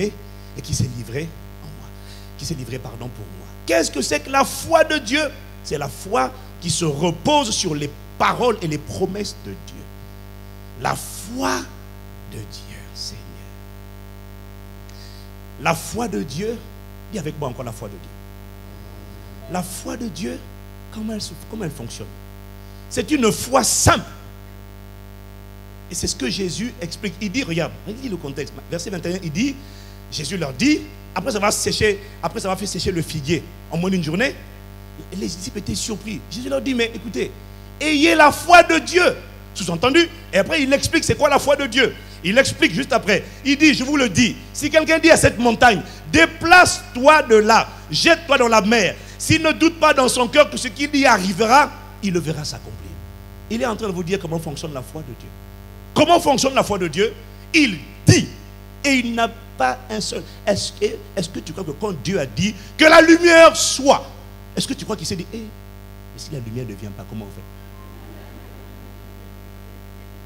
aimé et qui s'est livré en moi. Qui s'est livré, pardon, pour moi. Qu'est-ce que c'est que la foi de Dieu? C'est la foi qui se repose sur les paroles et les promesses de Dieu. La foi de Dieu, Seigneur. La foi de Dieu, dis avec moi encore la foi de Dieu. La foi de Dieu, comment elle fonctionne? C'est une foi simple. Et c'est ce que Jésus explique. Il dit, regarde, il lit le contexte. Verset 21, il dit, Jésus leur dit, après ça va faire sécher le figuier en moins d'une journée. Et les disciples étaient surpris. Jésus leur dit, mais écoutez, ayez la foi de Dieu. Sous-entendu. Et après, il explique c'est quoi la foi de Dieu. Il explique juste après. Il dit, je vous le dis, si quelqu'un dit à cette montagne, déplace-toi de là, jette-toi dans la mer. S'il ne doute pas dans son cœur que ce qu'il dit arrivera, il le verra s'accomplir. Il est en train de vous dire comment fonctionne la foi de Dieu. Comment fonctionne la foi de Dieu? Il dit, et il n'a pas un seul. Est-ce que tu crois que quand Dieu a dit que la lumière soit, est-ce que tu crois qu'il s'est dit, mais si la lumière ne vient pas, comment on fait?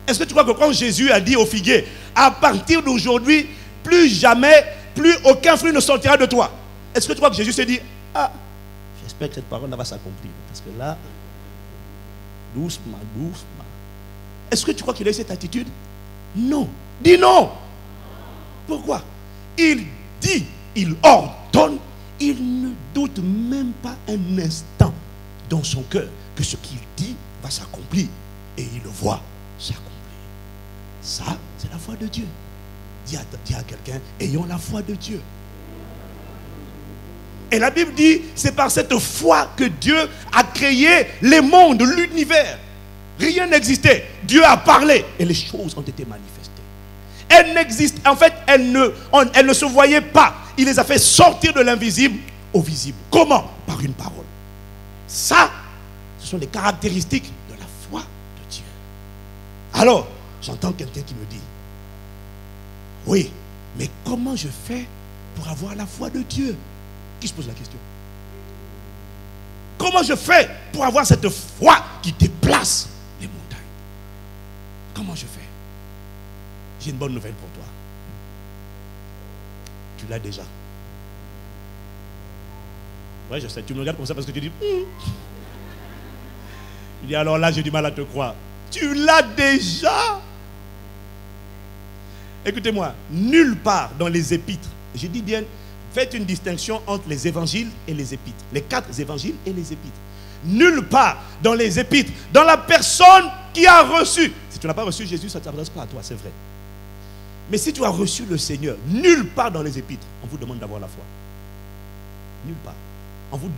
Est-ce que tu crois que quand Jésus a dit au figuier, à partir d'aujourd'hui, plus jamais, plus aucun fruit ne sortira de toi? Est-ce que tu crois que Jésus s'est dit, j'espère que cette parole va s'accomplir? Parce que là, doucement, doucement. Est-ce que tu crois qu'il a eu cette attitude? Non. Dis non. Pourquoi? Il dit, il ordonne, il ne doute même pas un instant dans son cœur que ce qu'il dit va s'accomplir. Et il le voit s'accomplir. Ça, c'est la foi de Dieu. Dis à quelqu'un, ayons la foi de Dieu. Et la Bible dit, c'est par cette foi que Dieu a créé les mondes, l'univers. Rien n'existait. Dieu a parlé et les choses ont été manifestées. Elles n'existent, en fait, elles ne se voyaient pas. Il les a fait sortir de l'invisible au visible. Comment? Par une parole. Ça, ce sont les caractéristiques de la foi de Dieu. Alors, j'entends quelqu'un qui me dit, oui, mais comment je fais pour avoir la foi de Dieu? Qui se pose la question? Comment je fais pour avoir cette foi qui déplace les montagnes? Comment je fais? J'ai une bonne nouvelle pour toi. Tu l'as déjà. Ouais, je sais, tu me regardes comme ça parce que tu dis, Il dit, alors là, j'ai du mal à te croire. Tu l'as déjà. Écoutez-moi, nulle part dans les épîtres, je dis bien, faites une distinction entre les évangiles et les épîtres. Les 4 évangiles et les épîtres. Nulle part dans les épîtres, dans la personne qui a reçu. Si tu n'as pas reçu Jésus, ça ne s'adresse pas à toi, c'est vrai. Mais si tu as reçu le Seigneur, nulle part dans les épîtres, on vous demande d'avoir la foi. Nulle part. On nous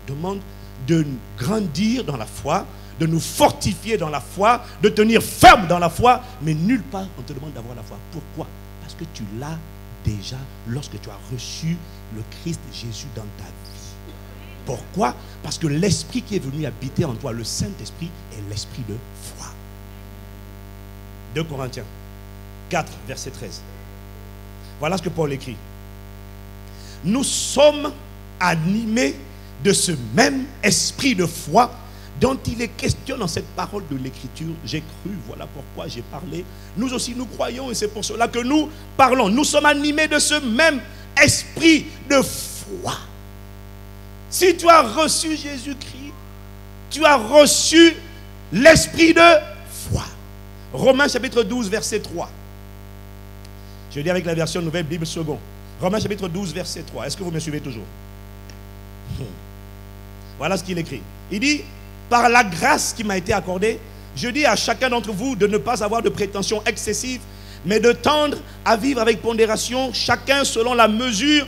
demande de grandir dans la foi, de nous fortifier dans la foi, de tenir ferme dans la foi, mais nulle part on te demande d'avoir la foi. Pourquoi? Parce que tu l'as déjà lorsque tu as reçu le Christ Jésus dans ta vie. Pourquoi? Parce que l'Esprit qui est venu habiter en toi, le Saint-Esprit, est l'Esprit de foi. 2 Corinthiens 4, verset 13. Voilà ce que Paul écrit. Nous sommes animés de ce même esprit de foi dont il est question dans cette parole de l'Écriture. J'ai cru, voilà pourquoi j'ai parlé. Nous aussi nous croyons et c'est pour cela que nous parlons. Nous sommes animés de ce même esprit de foi. Si tu as reçu Jésus-Christ, tu as reçu l'esprit de foi. Romains chapitre 12, verset 3. Je lis avec la version Nouvelle Bible Second. Romains chapitre 12, verset 3. Est-ce que vous me suivez toujours? Voilà ce qu'il écrit. Il dit, par la grâce qui m'a été accordée, je dis à chacun d'entre vous de ne pas avoir de prétention excessive, mais de tendre à vivre avec pondération, chacun selon la mesure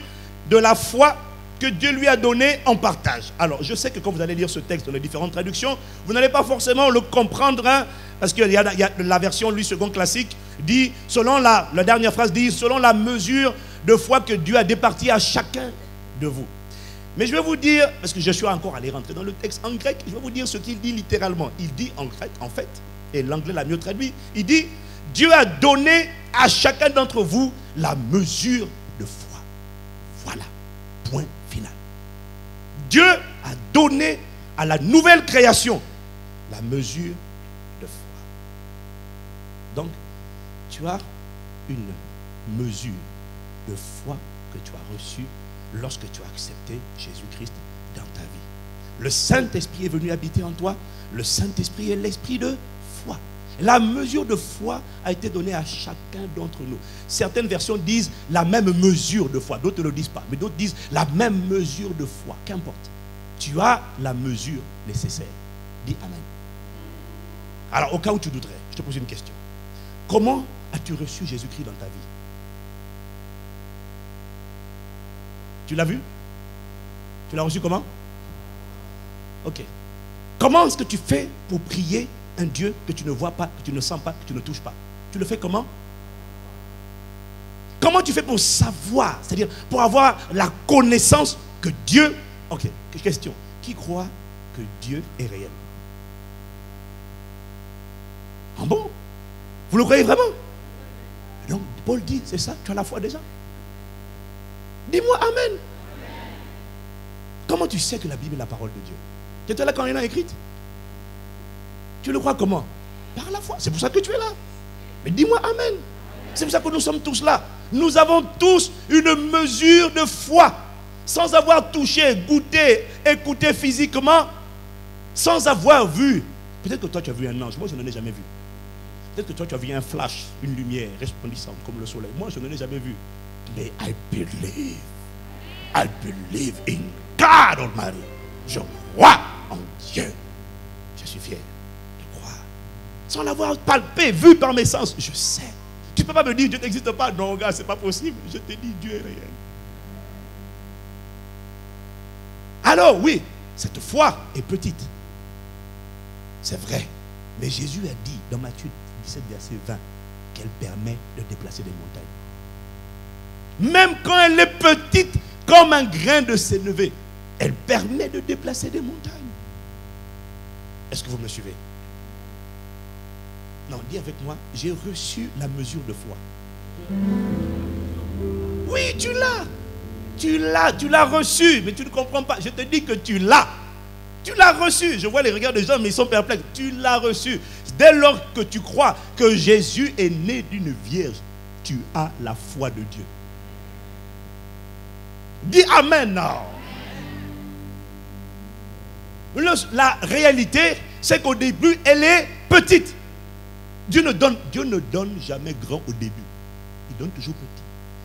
de la foi que Dieu lui a donnée en partage. Alors, je sais que quand vous allez lire ce texte dans les différentes traductions, vous n'allez pas forcément le comprendre, hein, parce qu'il y a la version, lui, second classique, dit, selon la dernière phrase dit, selon la mesure de foi que Dieu a départie à chacun de vous. Mais je vais vous dire, parce que je suis encore allé rentrer dans le texte en grec, je vais vous dire ce qu'il dit littéralement. Il dit en grec, en fait, et l'anglais l'a mieux traduit, il dit, Dieu a donné à chacun d'entre vous la mesure de foi. Voilà, point final. Dieu a donné à la nouvelle création la mesure de foi. Donc, tu as une mesure de de foi que tu as reçu lorsque tu as accepté Jésus-Christ dans ta vie. Le Saint-Esprit est venu habiter en toi. Le Saint-Esprit est l'esprit de foi. La mesure de foi a été donnée à chacun d'entre nous. Certaines versions disent la même mesure de foi. D'autres ne le disent pas. Mais d'autres disent la même mesure de foi. Qu'importe. Tu as la mesure nécessaire. Dis Amen. Alors, au cas où tu douterais, je te pose une question. Comment as-tu reçu Jésus-Christ dans ta vie? Tu l'as vu? Tu l'as reçu comment? Ok. Comment est-ce que tu fais pour prier un Dieu que tu ne vois pas, que tu ne sens pas, que tu ne touches pas? Tu le fais comment? Comment tu fais pour savoir, c'est-à-dire pour avoir la connaissance que Dieu... Ok, question. Qui croit que Dieu est réel? Ah bon? Vous le croyez vraiment? Donc Paul dit, c'est ça, tu as la foi déjà? Dis-moi Amen. Comment tu sais que la Bible est la parole de Dieu? Tu étais là quand elle a écrite? Tu le crois comment? Par la foi. C'est pour ça que tu es là. Mais dis-moi Amen. C'est pour ça que nous sommes tous là. Nous avons tous une mesure de foi. Sans avoir touché, goûté, écouté physiquement. Sans avoir vu. Peut-être que toi tu as vu un ange. Moi je n'en ai jamais vu. Peut-être que toi tu as vu un flash, une lumière resplendissante comme le soleil. Moi je n'en ai jamais vu. Mais I believe in God Almighty. Je crois en Dieu. Je suis fier de croire. Sans l'avoir palpé, vu par mes sens, je sais. Tu ne peux pas me dire Dieu n'existe pas. Non, gars, c'est pas possible. Je te dis Dieu est réel. Alors, oui, cette foi est petite. C'est vrai. Mais Jésus a dit dans Matthieu 17, verset 20, qu'elle permet de déplacer des montagnes. Même quand elle est petite, comme un grain de sénévé, elle permet de déplacer des montagnes. Est-ce que vous me suivez? Non, dis avec moi, j'ai reçu la mesure de foi. Oui, tu l'as. Tu l'as reçu, mais tu ne comprends pas. Je te dis que tu l'as. Tu l'as reçu. Je vois les regards des gens, mais ils sont perplexes. Tu l'as reçu. Dès lors que tu crois que Jésus est né d'une vierge, tu as la foi de Dieu. Dis Amen now. La réalité, c'est qu'au début, elle est petite. Dieu ne donne jamais grand au début. Il donne toujours petit.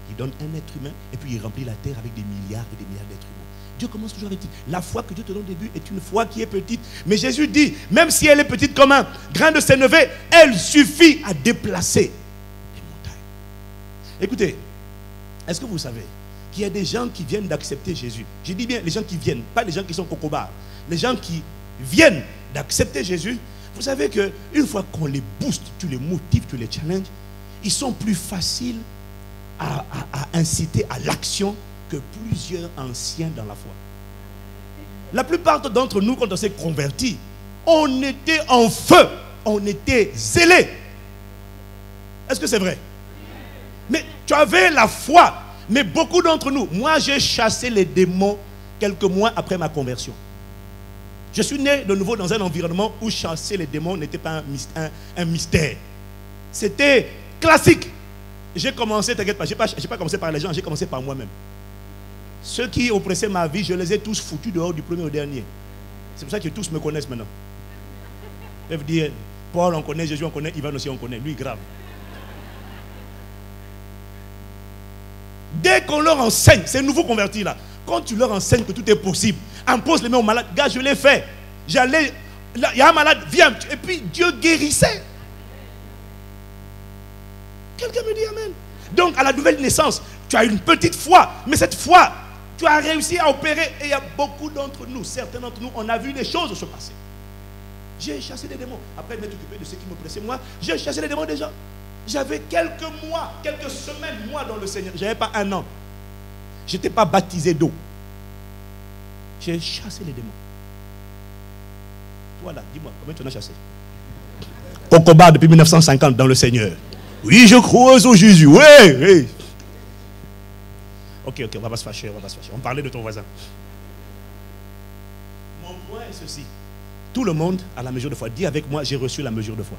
Il donne un être humain et puis il remplit la terre avec des milliards et des milliards d'êtres humains. Dieu commence toujours avec petit. La foi que Dieu te donne au début est une foi qui est petite. Mais Jésus dit, même si elle est petite comme un grain de sénévé, elle suffit à déplacer les montagnes. Écoutez, est-ce que vous savez qu'il y a des gens qui viennent d'accepter Jésus? Je dis bien les gens qui viennent, pas les gens qui sont cocobars. Les gens qui viennent d'accepter Jésus, vous savez qu'une fois qu'on les booste, tu les motives, tu les challenges, ils sont plus faciles à inciter à l'action que plusieurs anciens dans la foi. La plupart d'entre nous, quand on s'est convertis, on était en feu, on était zélés. Est-ce que c'est vrai? Mais tu avais la foi. Mais beaucoup d'entre nous, moi j'ai chassé les démons quelques mois après ma conversion. Je suis né de nouveau dans un environnement où chasser les démons n'était pas un mystère. C'était classique. J'ai commencé, t'inquiète pas, je n'ai pas commencé par les gens, j'ai commencé par moi-même. Ceux qui oppressaient ma vie, je les ai tous foutus dehors du premier au dernier. C'est pour ça que tous me connaissent maintenant. Ils peuvent dire, Paul on connaît, Jésus on connaît, Ivan aussi on connaît, lui grave. Dès qu'on leur enseigne, ces nouveaux convertis là, quand tu leur enseignes que tout est possible, impose les mains aux malades, gars je l'ai fait. J'allais, il y a un malade, viens, et puis Dieu guérissait. Quelqu'un me dit Amen. Donc à la nouvelle naissance, tu as une petite foi, mais cette foi, tu as réussi à opérer. Et il y a beaucoup d'entre nous, certains d'entre nous, on a vu les choses se passer. J'ai chassé des démons. Après m'être occupé de ce qui me pressait, moi, j'ai chassé les démons des gens. J'avais quelques mois, quelques semaines, moi dans le Seigneur. Je n'avais pas un an. Je n'étais pas baptisé d'eau. J'ai chassé les démons. Toi là, dis-moi, combien tu en as chassé? Cocoba depuis 1950 dans le Seigneur. Oui, je crois au Jésus. Oui, oui. Ok, on va pas se fâcher, On parlait de ton voisin. Mon point est ceci. Tout le monde a la mesure de foi. Dis avec moi, j'ai reçu la mesure de foi.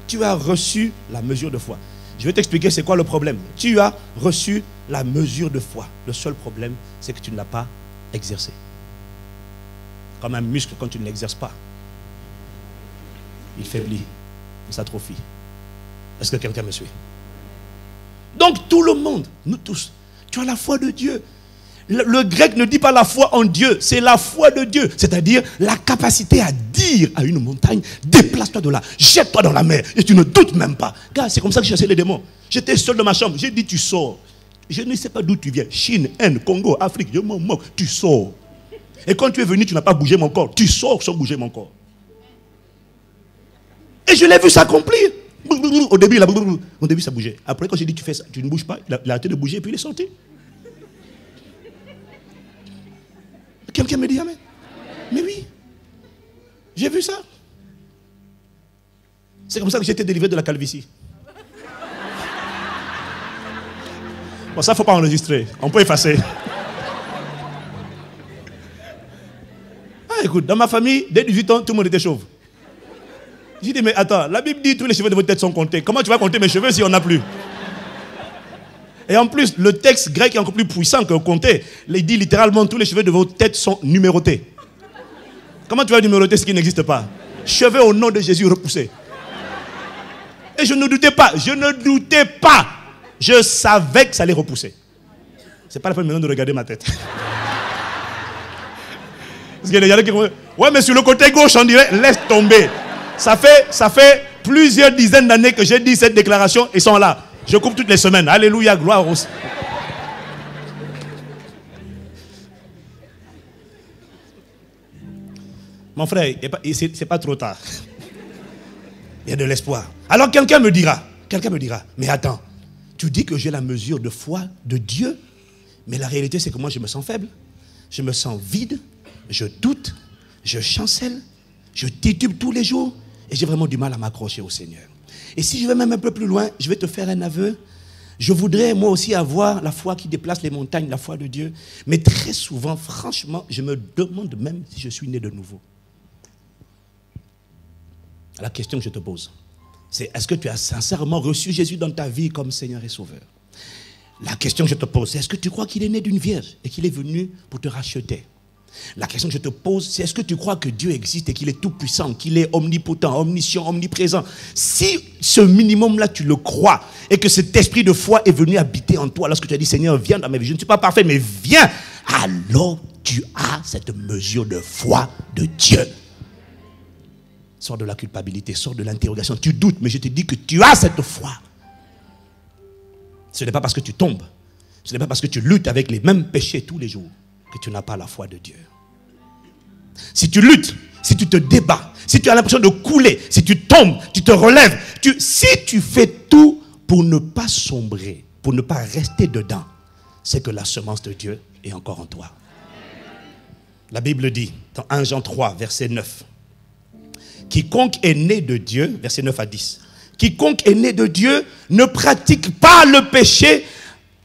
Tu as reçu la mesure de foi. Je vais t'expliquer c'est quoi le problème. Tu as reçu la mesure de foi. Le seul problème, c'est que tu ne l'as pas exercé. Comme un muscle, quand tu ne l'exerces pas, il faiblit, il s'atrophie. Est-ce que quelqu'un me suit? Donc tout le monde, nous tous, tu as la foi de Dieu. Le grec ne dit pas la foi en Dieu, c'est la foi de Dieu. C'est-à-dire la capacité à dire à une montagne, déplace-toi de là, jette-toi dans la mer. Et tu ne doutes même pas. Car c'est comme ça que je chassais les démons. J'étais seul dans ma chambre, j'ai dit tu sors. Je ne sais pas d'où tu viens. Chine, Inde, Congo, Afrique, je m'en moque. Tu sors. Et quand tu es venu, tu n'as pas bougé mon corps. Tu sors sans bouger mon corps. Et je l'ai vu s'accomplir. Au début, ça bougeait. Après, quand j'ai dit tu fais ça, tu ne bouges pas, il a arrêté de bouger et puis il est sorti. Quelqu'un me dit amen. Mais oui. J'ai vu ça. C'est comme ça que j'ai été délivré de la calvitie. Bon, ça, il ne faut pas enregistrer. On peut effacer. Ah, écoute, dans ma famille, dès 18 ans, tout le monde était chauve. J'ai dit, mais attends, la Bible dit tous les cheveux de votre tête sont comptés. Comment tu vas compter mes cheveux si on n'a plus? Et en plus, le texte grec est encore plus puissant que compter. Il dit littéralement, tous les cheveux de votre tête sont numérotés. Comment tu vas numéroter ce qui n'existe pas? Cheveux au nom de Jésus repoussés. Et je ne doutais pas, Je savais que ça allait repousser. C'est pas la peine maintenant de regarder ma tête. Parce qu'il y a qui vont dire, ouais, mais sur le côté gauche, on dirait, laisse tomber. Ça fait plusieurs dizaines d'années que j'ai dit cette déclaration, ils sont là. Je coupe toutes les semaines. Alléluia, gloire aussi. Mon frère, c'est pas trop tard. Il y a de l'espoir. Alors quelqu'un me dira, mais attends, tu dis que j'ai la mesure de foi de Dieu, mais la réalité c'est que moi je me sens faible, je me sens vide, je doute, je chancelle, je titube tous les jours et j'ai vraiment du mal à m'accrocher au Seigneur. Et si je vais même un peu plus loin, je vais te faire un aveu. Je voudrais moi aussi avoir la foi qui déplace les montagnes, la foi de Dieu. Mais très souvent, franchement, je me demande même si je suis né de nouveau. La question que je te pose, c'est est-ce que tu as sincèrement reçu Jésus dans ta vie comme Seigneur et Sauveur? La question que je te pose, c'est est-ce que tu crois qu'il est né d'une vierge et qu'il est venu pour te racheter? La question que je te pose, c'est est-ce que tu crois que Dieu existe et qu'il est tout puissant, qu'il est omnipotent, omniscient, omniprésent? Si ce minimum-là, tu le crois et que cet esprit de foi est venu habiter en toi lorsque tu as dit Seigneur, viens dans ma vie, je ne suis pas parfait, mais viens, alors tu as cette mesure de foi de Dieu. Sors de la culpabilité, sors de l'interrogation. Tu doutes, mais je te dis que tu as cette foi. Ce n'est pas parce que tu tombes, ce n'est pas parce que tu luttes avec les mêmes péchés tous les jours que tu n'as pas la foi de Dieu. Si tu luttes, si tu te débats, si tu as l'impression de couler, si tu tombes, tu te relèves, si tu fais tout pour ne pas sombrer, pour ne pas rester dedans, c'est que la semence de Dieu est encore en toi. La Bible dit, dans 1 Jean 3, verset 9, quiconque est né de Dieu, verset 9 à 10, quiconque est né de Dieu ne pratique pas le péché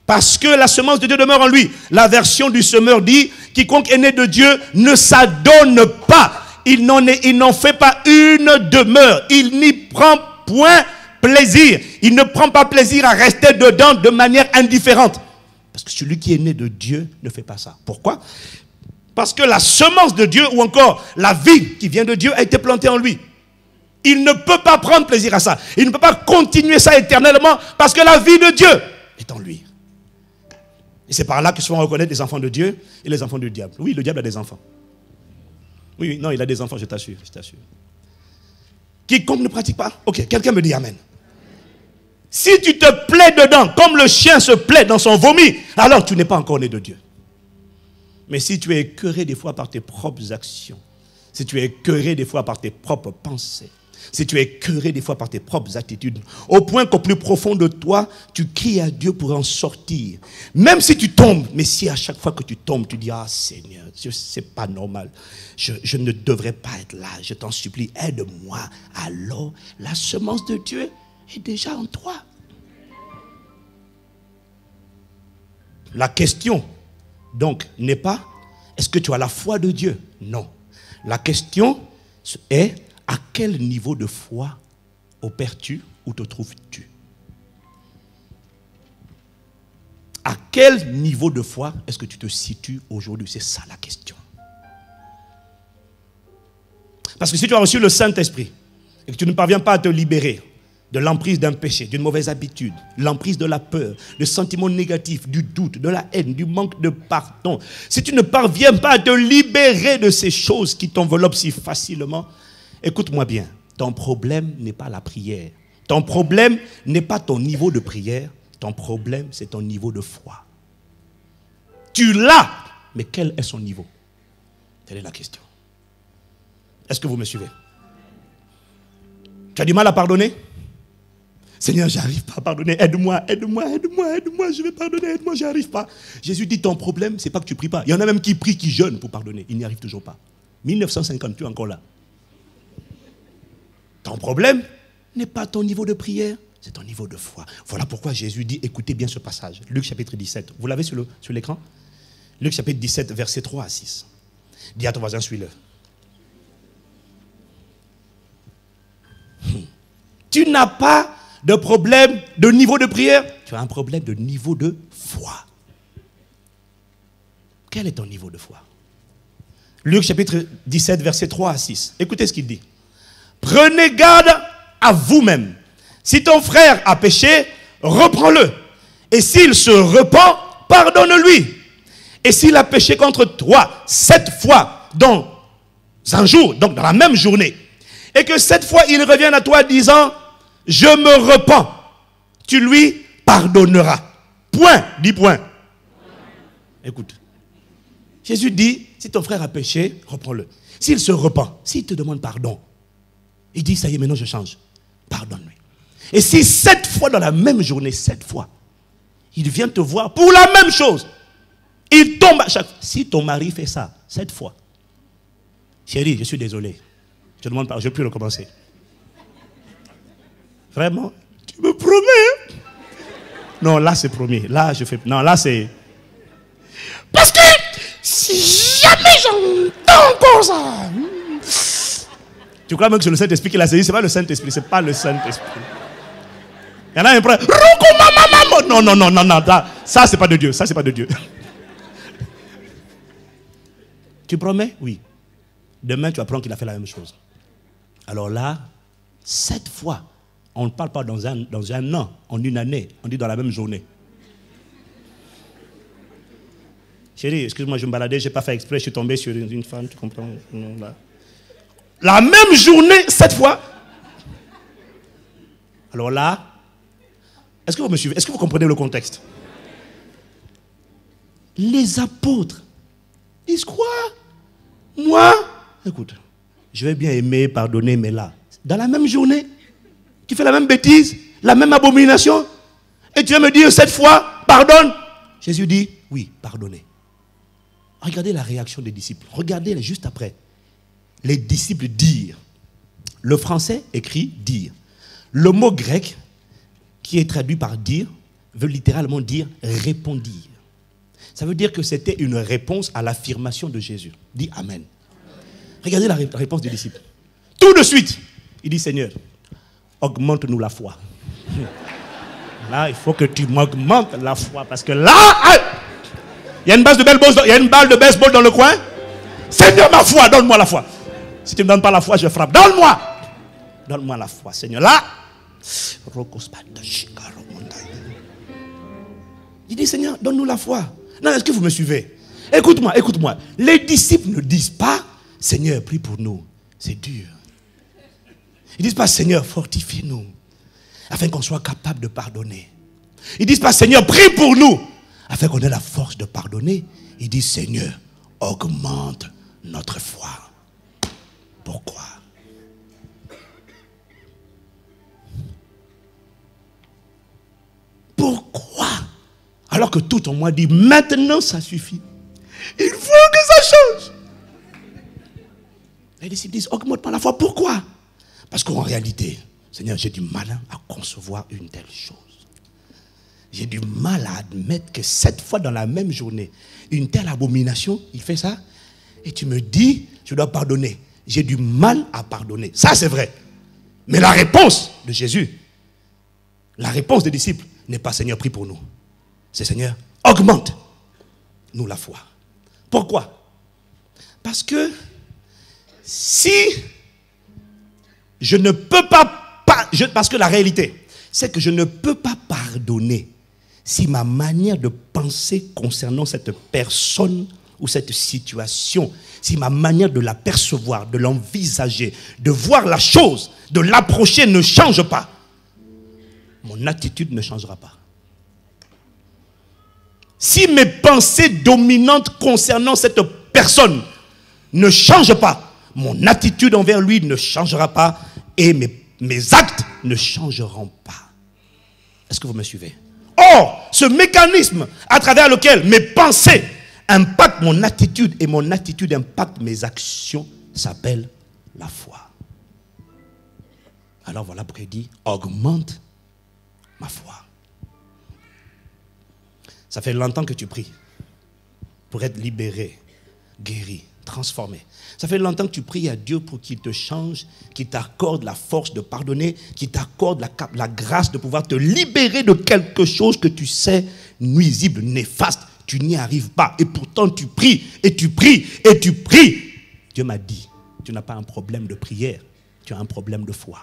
parce que la semence de Dieu demeure en lui. La version du semeur dit, quiconque est né de Dieu ne s'adonne pas. Il n'en fait pas une demeure. Il n'y prend point plaisir. Il ne prend pas plaisir à rester dedans de manière indifférente. Parce que celui qui est né de Dieu ne fait pas ça. Pourquoi? Parce que la semence de Dieu, ou encore la vie qui vient de Dieu, a été plantée en lui. Il ne peut pas prendre plaisir à ça. Il ne peut pas continuer ça éternellement parce que la vie de Dieu est en lui. Et c'est par là que se font reconnaître les enfants de Dieu et les enfants du diable. Oui, le diable a des enfants. Oui, non, il a des enfants, je t'assure, je t'assure. Quiconque ne pratique pas, ok, quelqu'un me dit amen. Si tu te plais dedans, comme le chien se plaît dans son vomi, alors tu n'es pas encore né de Dieu. Mais si tu es écœuré des fois par tes propres actions, si tu es écœuré des fois par tes propres pensées, si tu es écœuré des fois par tes propres attitudes, au point qu'au plus profond de toi, tu cries à Dieu pour en sortir. Même si tu tombes, mais si à chaque fois que tu tombes, tu dis, ah Seigneur, c'est pas normal, je ne devrais pas être là, je t'en supplie, aide-moi. Alors, la semence de Dieu est déjà en toi. La question, donc, n'est pas, est-ce que tu as la foi de Dieu? Non. La question est, à quel niveau de foi opères-tu ou te trouves-tu? À quel niveau de foi est-ce que tu te situes aujourd'hui? C'est ça la question. Parce que si tu as reçu le Saint-Esprit et que tu ne parviens pas à te libérer de l'emprise d'un péché, d'une mauvaise habitude, l'emprise de la peur, de sentiments négatifs, du doute, de la haine, du manque de pardon, si tu ne parviens pas à te libérer de ces choses qui t'enveloppent si facilement, écoute-moi bien, ton problème n'est pas la prière. Ton problème n'est pas ton niveau de prière. Ton problème, c'est ton niveau de foi. Tu l'as, mais quel est son niveau? Telle est la question. Est-ce que vous me suivez? Tu as du mal à pardonner? Seigneur, j'arrive pas à pardonner. Aide-moi, aide-moi, aide-moi, aide-moi. Je vais pardonner, aide-moi, j'y arrive pas. Jésus dit, ton problème, c'est pas que tu pries pas. Il y en a même qui prient, qui jeûnent pour pardonner. Ils n'y arrivent toujours pas. 1950, tu es encore là. Ton problème n'est pas ton niveau de prière, c'est ton niveau de foi. Voilà pourquoi Jésus dit, écoutez bien ce passage. Luc chapitre 17. Vous l'avez sur l'écran? Luc chapitre 17, versets 3 à 6. Dis à ton voisin, suis-le. Tu n'as pas de problème de niveau de prière, tu as un problème de niveau de foi. Quel est ton niveau de foi? Luc chapitre 17, versets 3 à 6. Écoutez ce qu'il dit. Prenez garde à vous-même. Si ton frère a péché, reprends-le. Et s'il se repent, pardonne-lui. Et s'il a péché contre toi 7 fois dans un jour, donc dans la même journée, et que 7 fois il revienne à toi disant, je me repens, tu lui pardonneras. Point, dis point. Écoute, Jésus dit, si ton frère a péché, reprends-le. S'il se repent, s'il te demande pardon, il dit, ça y est, maintenant je change, pardonne-lui. Et si 7 fois dans la même journée, 7 fois, il vient te voir pour la même chose, il tombe à chaque fois. Si ton mari fait ça 7 fois, chérie, je suis désolé, je ne demande pas, je ne vais plus recommencer. Vraiment? Tu me promets? Non, là c'est promis. Là je fais. Non, là c'est. Parce que si jamais j'entends encore ça. Tu crois même que c'est le Saint-Esprit qui l'a saisi? C'est pas le Saint-Esprit, c'est pas le Saint-Esprit. Il y en a un prêtre. Non, non, non, non, non. Ça c'est pas de Dieu. Ça c'est pas de Dieu. Tu promets? Oui. Demain tu apprends qu'il a fait la même chose. Alors là, 7 fois. On ne parle pas dans un an, en une année. On dit dans la même journée. Chérie, excuse-moi, je me baladais, je n'ai pas fait exprès, je suis tombé sur une femme, tu comprends? La même journée, 7 fois. Alors là, est-ce que vous me suivez? Est-ce que vous comprenez le contexte? Les apôtres disent quoi? Moi, écoute, je vais bien aimer, pardonner, mais là, dans la même journée, tu fais la même bêtise, la même abomination, et tu vas me dire 7 fois, pardonne. Jésus dit, oui, pardonnez. Regardez la réaction des disciples. Regardez juste après. Les disciples dirent. Le français écrit dire. Le mot grec, qui est traduit par dire, veut littéralement dire répondir. Ça veut dire que c'était une réponse à l'affirmation de Jésus. Dis Amen. Regardez la réponse des disciples. Tout de suite, il dit, Seigneur, augmente-nous la foi. Là, il faut que tu m'augmentes la foi. Parce que là, il y a une balle de baseball dans le coin. Seigneur, ma foi, donne-moi la foi. Si tu ne me donnes pas la foi, je frappe. Donne-moi. Donne-moi la foi, Seigneur. Là, il dit, Seigneur, donne-nous la foi. Non, est-ce que vous me suivez? Écoute-moi, écoute-moi. Les disciples ne disent pas, Seigneur, prie pour nous. C'est dur. Ils ne disent pas, Seigneur, fortifie-nous, afin qu'on soit capable de pardonner. Ils ne disent pas, Seigneur, prie pour nous, afin qu'on ait la force de pardonner. Ils disent, Seigneur, augmente notre foi. Pourquoi? Pourquoi? Alors que tout en moi dit, maintenant ça suffit. Il faut que ça change. Les disciples disent, augmente pas la foi. Pourquoi? Parce qu'en réalité, Seigneur, j'ai du mal à concevoir une telle chose. J'ai du mal à admettre que 7 fois dans la même journée, une telle abomination, il fait ça. Et tu me dis, je dois pardonner. J'ai du mal à pardonner. Ça, c'est vrai. Mais la réponse de Jésus, la réponse des disciples, n'est pas Seigneur, prie pour nous. C'est Seigneur, augmente-nous la foi. Pourquoi? Parce que si je ne peux parce que la réalité, c'est que je ne peux pas pardonner si ma manière de penser concernant cette personne ou cette situation, si ma manière de la percevoir, de l'envisager, de voir la chose, de l'approcher ne change pas, mon attitude ne changera pas. Si mes pensées dominantes concernant cette personne ne changent pas, mon attitude envers lui ne changera pas et mes actes ne changeront pas. Est-ce que vous me suivez? Or, ce mécanisme à travers lequel mes pensées impactent mon attitude et mon attitude impacte mes actions s'appelle la foi. Alors voilà pourquoi il dit augmente ma foi. Ça fait longtemps que tu pries pour être libéré, guéri, transformé. Ça fait longtemps que tu pries à Dieu pour qu'il te change, qu'il t'accorde la force de pardonner, qu'il t'accorde la grâce de pouvoir te libérer de quelque chose que tu sais nuisible, néfaste. Tu n'y arrives pas. Et pourtant tu pries, et tu pries, et tu pries. Dieu m'a dit, tu n'as pas un problème de prière, tu as un problème de foi.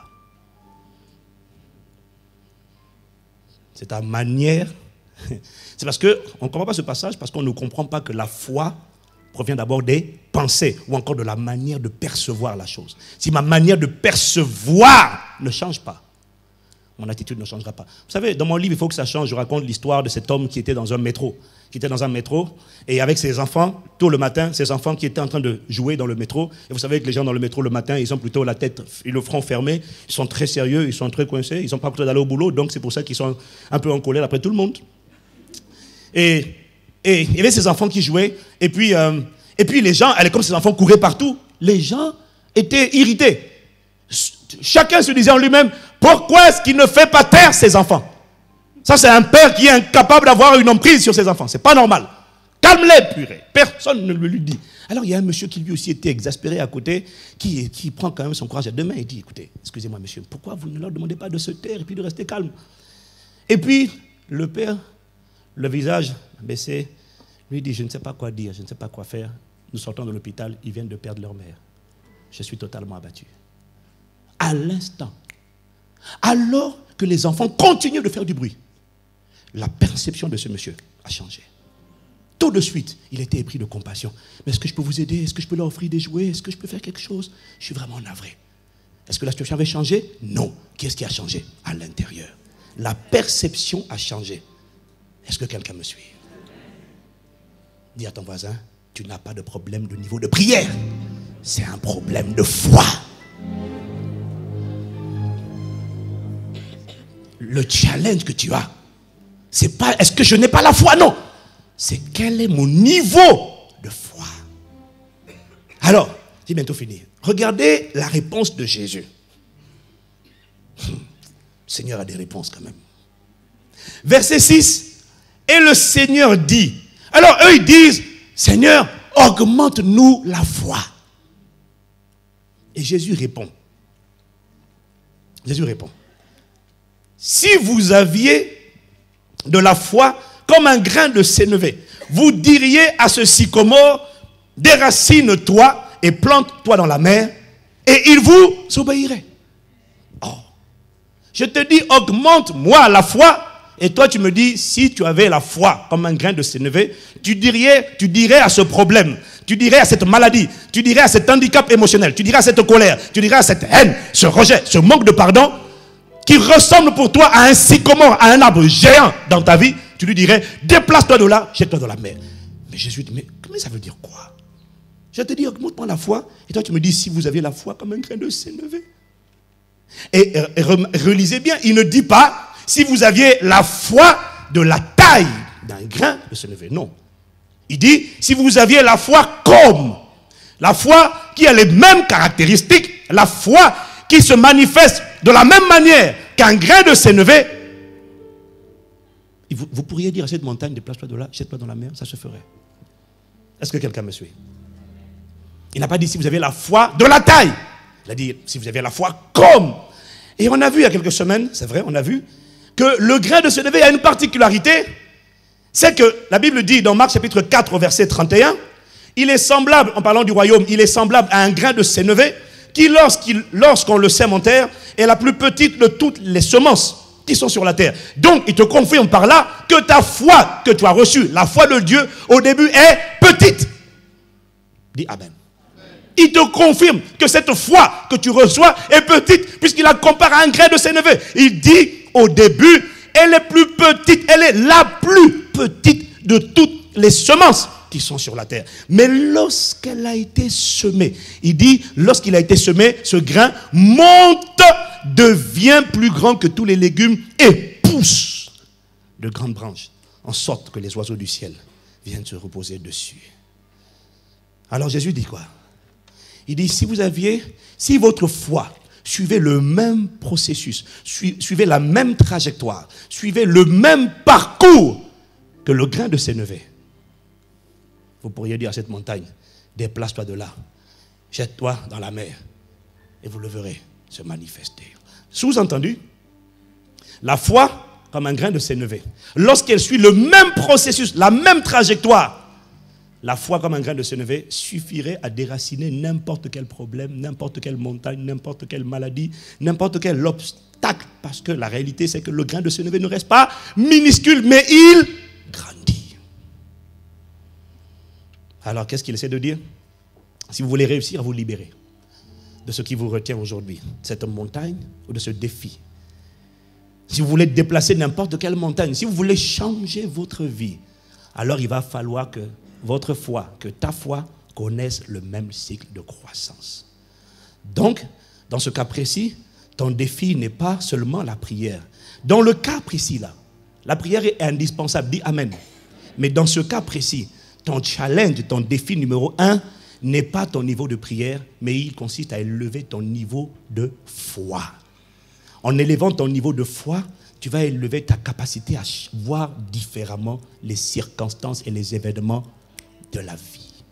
C'est ta manière. C'est parce qu'on ne comprend pas ce passage, parce qu'on ne comprend pas que la foi provient d'abord des pensées ou encore de la manière de percevoir la chose. Si ma manière de percevoir ne change pas, mon attitude ne changera pas. Vous savez, dans mon livre, il faut que ça change. Je raconte l'histoire de cet homme qui était dans un métro. Et avec ses enfants, tôt le matin, ses enfants qui étaient en train de jouer dans le métro. Et vous savez que les gens dans le métro le matin, ils ont plutôt la tête et le front fermé. Ils sont très sérieux, ils sont très coincés. Ils n'ont pas le temps d'aller au boulot. Donc c'est pour ça qu'ils sont un peu en colère après tout le monde. Et il y avait ces enfants qui jouaient. Et puis les gens, comme ces enfants couraient partout, les gens étaient irrités. Chacun se disait en lui-même, pourquoi est-ce qu'il ne fait pas taire ses enfants? Ça, c'est un père qui est incapable d'avoir une emprise sur ses enfants. C'est pas normal. Calme-les, purée. Personne ne le lui dit. Alors, il y a un monsieur qui lui aussi était exaspéré à côté, qui prend quand même son courage à deux mains et dit, écoutez, excusez-moi monsieur, pourquoi vous ne leur demandez pas de se taire et puis de rester calme? Et puis, le père, le visage baissé, lui dit, je ne sais pas quoi dire, je ne sais pas quoi faire. Nous sortons de l'hôpital, ils viennent de perdre leur mère. Je suis totalement abattu. À l'instant, alors que les enfants continuent de faire du bruit, la perception de ce monsieur a changé. Tout de suite, il était épris de compassion. Mais est-ce que je peux vous aider? Est-ce que je peux leur offrir des jouets? Est-ce que je peux faire quelque chose? Je suis vraiment navré. Est-ce que la situation avait changé? Non. Qu'est-ce qui a changé? À l'intérieur. La perception a changé. Est-ce que quelqu'un me suit? Dis à ton voisin, tu n'as pas de problème de niveau de prière. C'est un problème de foi. Le challenge que tu as, c'est pas est-ce que je n'ai pas la foi, non. C'est quel est mon niveau de foi. Alors, c'est bientôt fini. Regardez la réponse de Jésus. Le Seigneur a des réponses quand même. Verset 6. Et le Seigneur dit. Alors eux ils disent, Seigneur, augmente-nous la foi. Et Jésus répond. Jésus répond. Si vous aviez de la foi comme un grain de sénévé, vous diriez à ce sycomore, déracine-toi et plante-toi dans la mer, et il vous obéirait. Oh. Je te dis, augmente-moi la foi, et toi tu me dis, si tu avais la foi comme un grain de sénévé, tu dirais à ce problème, tu dirais à cette maladie, tu dirais à cet handicap émotionnel, tu dirais à cette colère, tu dirais à cette haine, ce rejet, ce manque de pardon, qui ressemble pour toi à un sycomore, à un arbre géant dans ta vie, tu lui dirais, déplace-toi de là, jette-toi dans la mer. Mais Jésus dit, mais ça veut dire quoi? Je te dis, augmente-moi la foi, et toi tu me dis, si vous aviez la foi comme un grain de sénévé. Et relisez bien, il ne dit pas, si vous aviez la foi de la taille d'un grain de sénévé. Non. Il dit, si vous aviez la foi comme, la foi qui a les mêmes caractéristiques, la foi qui se manifeste de la même manière qu'un grain de sénévé, vous pourriez dire à cette montagne, déplace-toi de là, jette-toi dans la mer, ça se ferait. Est-ce que quelqu'un me suit? Il n'a pas dit si vous avez la foi de la taille. Il a dit si vous avez la foi comme. Et on a vu il y a quelques semaines, c'est vrai, on a vu que le grain de sénévé a une particularité. c'est que la Bible dit dans Marc chapitre 4 au verset 31, il est semblable, en parlant du royaume, il est semblable à un grain de sénévé qui, lorsqu'on le sème en terre, est la plus petite de toutes les semences qui sont sur la terre. Donc, il te confirme par là que ta foi que tu as reçue, la foi de Dieu, au début est petite. Dis Amen. Il te confirme que cette foi que tu reçois est petite, puisqu'il la compare à un grain de sénévé. Il dit, au début, elle est plus petite, elle est la plus petite de toutes les semences qui sont sur la terre. Mais lorsqu'elle a été semée, il dit, lorsqu'il a été semé, ce grain monte, devient plus grand que tous les légumes et pousse de grandes branches, en sorte que les oiseaux du ciel viennent se reposer dessus. Alors Jésus dit quoi? Il dit, si votre foi suivait le même processus, suivait la même trajectoire, suivait le même parcours que le grain de sénévé, vous pourriez dire à cette montagne, déplace-toi de là, jette-toi dans la mer, et vous le verrez se manifester. Sous-entendu, la foi, comme un grain de sénévé, lorsqu'elle suit le même processus, la même trajectoire, la foi comme un grain de sénévé suffirait à déraciner n'importe quel problème, n'importe quelle montagne, n'importe quelle maladie, n'importe quel obstacle. Parce que la réalité, c'est que le grain de sénévé ne reste pas minuscule, mais il grandit. Alors, qu'est-ce qu'il essaie de dire? Si vous voulez réussir à vous libérer de ce qui vous retient aujourd'hui, de cette montagne ou de ce défi, si vous voulez déplacer n'importe quelle montagne, si vous voulez changer votre vie, alors il va falloir que votre foi, que ta foi connaisse le même cycle de croissance. Donc, dans ce cas précis, ton défi n'est pas seulement la prière. Dans le cas précis là, la prière est indispensable, dis Amen. Mais dans ce cas précis, ton challenge, ton défi numéro 1 n'est pas ton niveau de prière, mais il consiste à élever ton niveau de foi. En élevant ton niveau de foi, tu vas élever ta capacité à voir différemment les circonstances et les événements de la vie.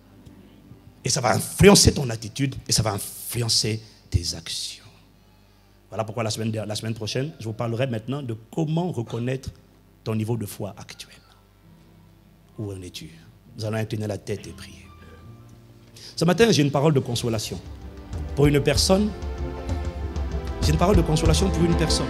Et ça va influencer ton attitude et ça va influencer tes actions. Voilà pourquoi la semaine prochaine, je vous parlerai maintenant de comment reconnaître ton niveau de foi actuel. Où en es-tu? Nous allons incliner la tête et prier. Ce matin, j'ai une parole de consolation pour une personne. J'ai une parole de consolation pour une personne.